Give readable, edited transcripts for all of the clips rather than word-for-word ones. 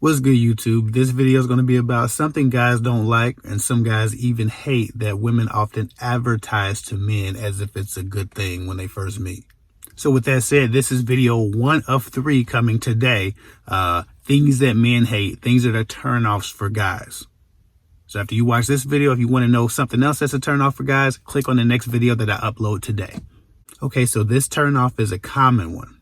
What's good, YouTube? This video is going to be about something guys don't like and some guys even hate that women often advertise to men as if it's a good thing when they first meet. So with that said, this is video 1 of 3 coming today. Things that men hate, things that are turnoffs for guys. So after you watch this video, if you want to know something else that's a turnoff for guys, click on the next video that I upload today. Okay, so this turnoff is a common one.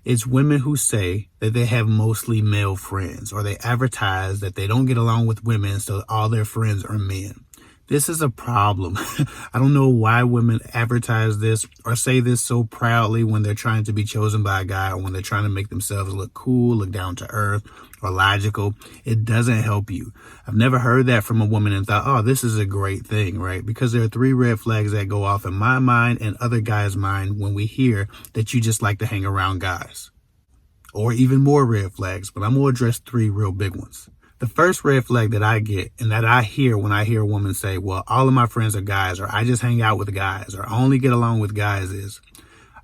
It's women who say that they have mostly male friends, or they advertise that they don't get along with women, so all their friends are men. This is a problem. I don't know why women advertise this or say this so proudly when they're trying to be chosen by a guy, or when they're trying to make themselves look cool, look down to earth, or logical. It doesn't help you. I've never heard that from a woman and thought, oh, this is a great thing, right? Because there are 3 red flags that go off in my mind and other guys' mind when we hear that you just like to hang around guys. Or even more red flags, but I'm going to address 3 real big ones. The first red flag that I get and that I hear when I hear a woman say, well, all of my friends are guys, or I just hang out with guys, or I only get along with guys, is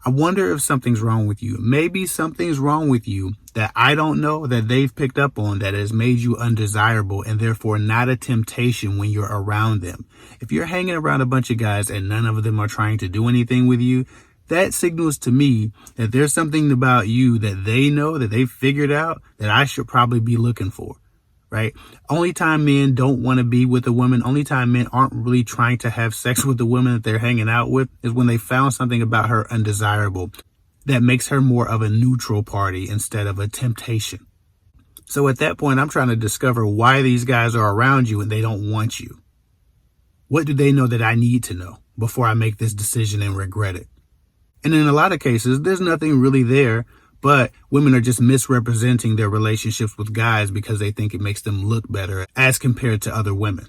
I wonder if something's wrong with you. Maybe something's wrong with you that I don't know, that they've picked up on, that has made you undesirable and therefore not a temptation when you're around them. If you're hanging around a bunch of guys and none of them are trying to do anything with you, that signals to me that there's something about you that they know, that they've figured out, that I should probably be looking for. Right? Only time men don't want to be with a woman, only time men aren't really trying to have sex with the woman that they're hanging out with, is when they found something about her undesirable that makes her more of a neutral party instead of a temptation. So at that point, I'm trying to discover why these guys are around you and they don't want you. What do they know that I need to know before I make this decision and regret it? And in a lot of cases, there's nothing really there, but women are just misrepresenting their relationships with guys because they think it makes them look better as compared to other women.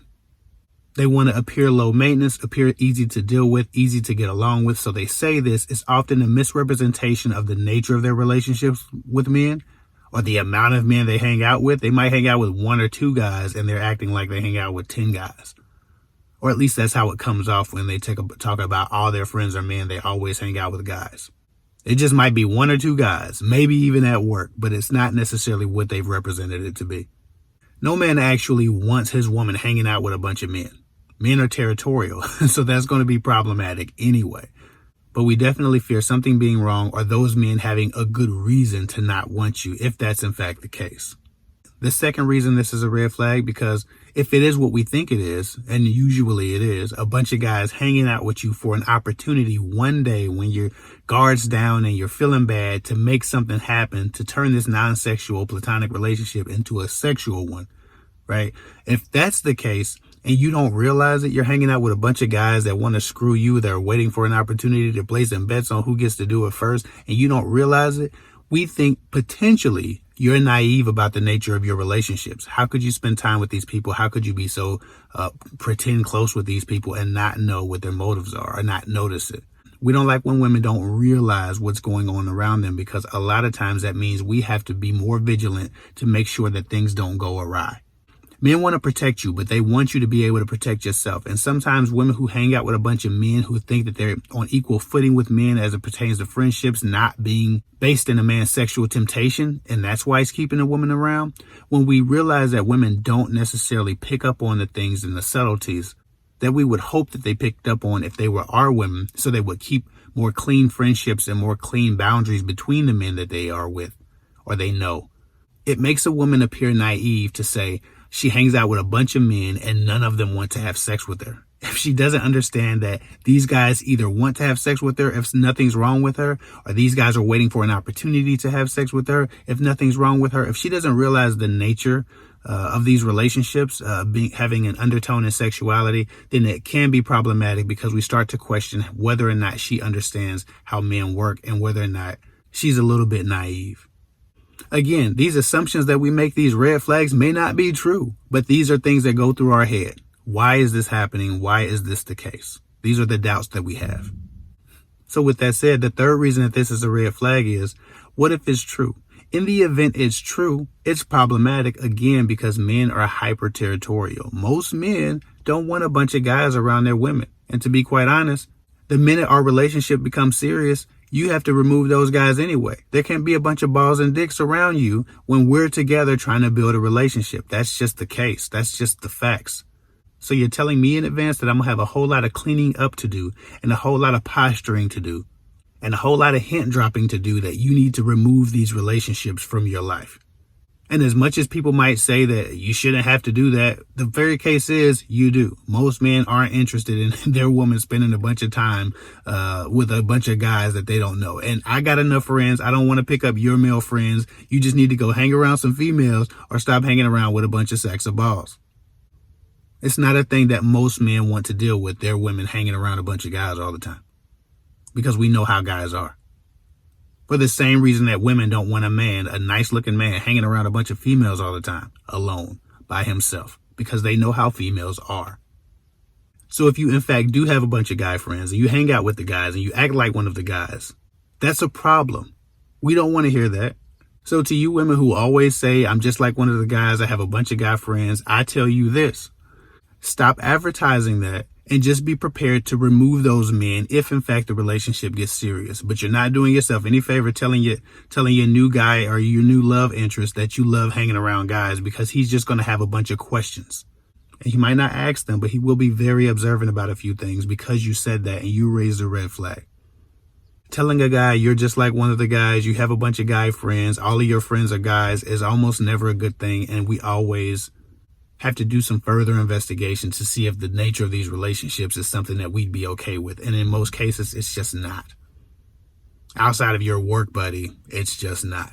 They want to appear low maintenance, appear easy to deal with, easy to get along with. So they say this is often a misrepresentation of the nature of their relationships with men, or the amount of men they hang out with. They might hang out with 1 or 2 guys and they're acting like they hang out with 10 guys. Or at least that's how it comes off when they talk about all their friends are men. They always hang out with guys. It just might be 1 or 2 guys, maybe even at work, but it's not necessarily what they've represented it to be. No man actually wants his woman hanging out with a bunch of men. Men are territorial, so that's going to be problematic anyway. But we definitely fear something being wrong, or those men having a good reason to not want you, if that's in fact the case. The second reason this is a red flag, because if it is what we think it is, and usually it is, a bunch of guys hanging out with you for an opportunity one day when your guard's down and you're feeling bad, to make something happen, to turn this non-sexual platonic relationship into a sexual one, right? If that's the case and you don't realize it, you're hanging out with a bunch of guys that want to screw you, that are waiting for an opportunity to place some bets on who gets to do it first, and you don't realize it, we think potentially you're naive about the nature of your relationships. How could you spend time with these people? How could you be so pretend close with these people and not know what their motives are, or not notice it? We don't like when women don't realize what's going on around them, because a lot of times that means we have to be more vigilant to make sure that things don't go awry. Men want to protect you, but they want you to be able to protect yourself. And sometimes women who hang out with a bunch of men who think that they're on equal footing with men as it pertains to friendships not being based in a man's sexual temptation, and that's why he's keeping a woman around. When we realize that women don't necessarily pick up on the things and the subtleties that we would hope that they picked up on if they were our women, so they would keep more clean friendships and more clean boundaries between the men that they are with, or they know. It makes a woman appear naive to say she hangs out with a bunch of men and none of them want to have sex with her. If she doesn't understand that these guys either want to have sex with her if nothing's wrong with her, or these guys are waiting for an opportunity to have sex with her if nothing's wrong with her, if she doesn't realize the nature of these relationships having an undertone in sexuality, then it can be problematic, because we start to question whether or not she understands how men work and whether or not she's a little bit naive. Again, these assumptions that we make, these red flags, may not be true, but these are things that go through our head. Why is this happening? Why is this the case? These are the doubts that we have. So with that said, the third reason that this is a red flag is, what if it's true? In the event it's true, it's problematic, again, because men are hyper territorial. Most men don't want a bunch of guys around their women. And to be quite honest, the minute our relationship becomes serious, You have to remove those guys anyway. There can't be a bunch of balls and dicks around you when we're together trying to build a relationship. That's just the case. That's just the facts. So you're telling me in advance that I'm going to have a whole lot of cleaning up to do and a whole lot of posturing to do and a whole lot of hint dropping to do that you need to remove these relationships from your life. And as much as people might say that you shouldn't have to do that, the very case is you do. Most men aren't interested in their woman spending a bunch of time with a bunch of guys that they don't know. And I got enough friends. I don't want to pick up your male friends. You just need to go hang around some females or stop hanging around with a bunch of sacks of balls. It's not a thing that most men want to deal with, their women hanging around a bunch of guys all the time. Because we know how guys are. For the same reason that women don't want a man, a nice looking man, hanging around a bunch of females all the time, alone, by himself, because they know how females are. So if you in fact do have a bunch of guy friends and you hang out with the guys and you act like one of the guys, that's a problem. We don't want to hear that. So to you women who always say, I'm just like one of the guys, I have a bunch of guy friends, I tell you this, stop advertising that. And just be prepared to remove those men if, in fact, the relationship gets serious. But you're not doing yourself any favor telling your new guy or your new love interest that you love hanging around guys, because he's just going to have a bunch of questions. And he might not ask them, but he will be very observant about a few things because you said that and you raised a red flag. Telling a guy you're just like one of the guys, you have a bunch of guy friends, all of your friends are guys, is almost never a good thing. And we always have to do some further investigation to see if the nature of these relationships is something that we'd be okay with. And in most cases, it's just not. Outside of your work buddy, it's just not.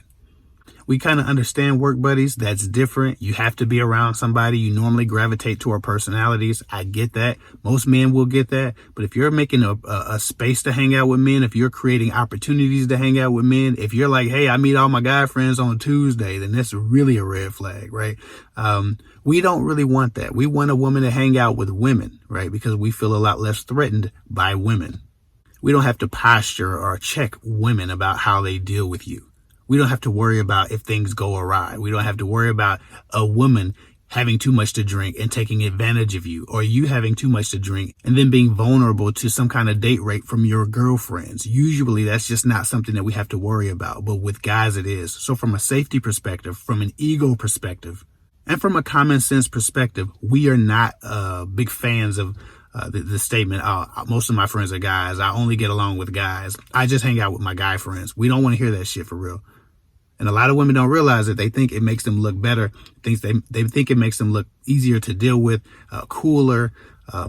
We kind of understand work buddies. That's different. You have to be around somebody. You normally gravitate toward personalities. I get that. Most men will get that. But if you're making a space to hang out with men, if you're creating opportunities to hang out with men, if you're like, hey, I meet all my guy friends on Tuesday, then that's really a red flag, right? We don't really want that. We want a woman to hang out with women, right? Because we feel a lot less threatened by women. We don't have to posture or check women about how they deal with you. We don't have to worry about if things go awry. We don't have to worry about a woman having too much to drink and taking advantage of you, or you having too much to drink and then being vulnerable to some kind of date rape from your girlfriends. Usually that's just not something that we have to worry about, but with guys it is. So from a safety perspective, from an ego perspective, and from a common sense perspective, we are not big fans of the statement, most of my friends are guys. I only get along with guys. I just hang out with my guy friends. We don't want to hear that shit for real. And a lot of women don't realize it. They think it makes them look better. They think it makes them look easier to deal with, cooler,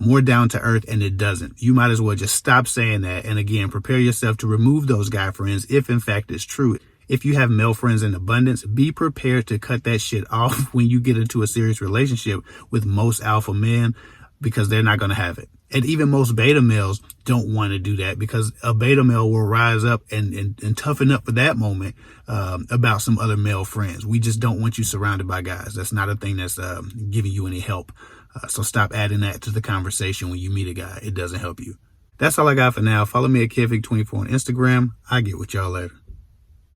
more down to earth, and it doesn't. You might as well just stop saying that. And again, prepare yourself to remove those guy friends if in fact it's true. If you have male friends in abundance, be prepared to cut that shit off when you get into a serious relationship with most alpha men, because they're not going to have it. And even most beta males don't want to do that, because a beta male will rise up and toughen up for that moment about some other male friends. We just don't want you surrounded by guys. That's not a thing that's giving you any help. So stop adding that to the conversation when you meet a guy. It doesn't help you. That's all I got for now. Follow me at KidVic24 on Instagram. I'll get with y'all later.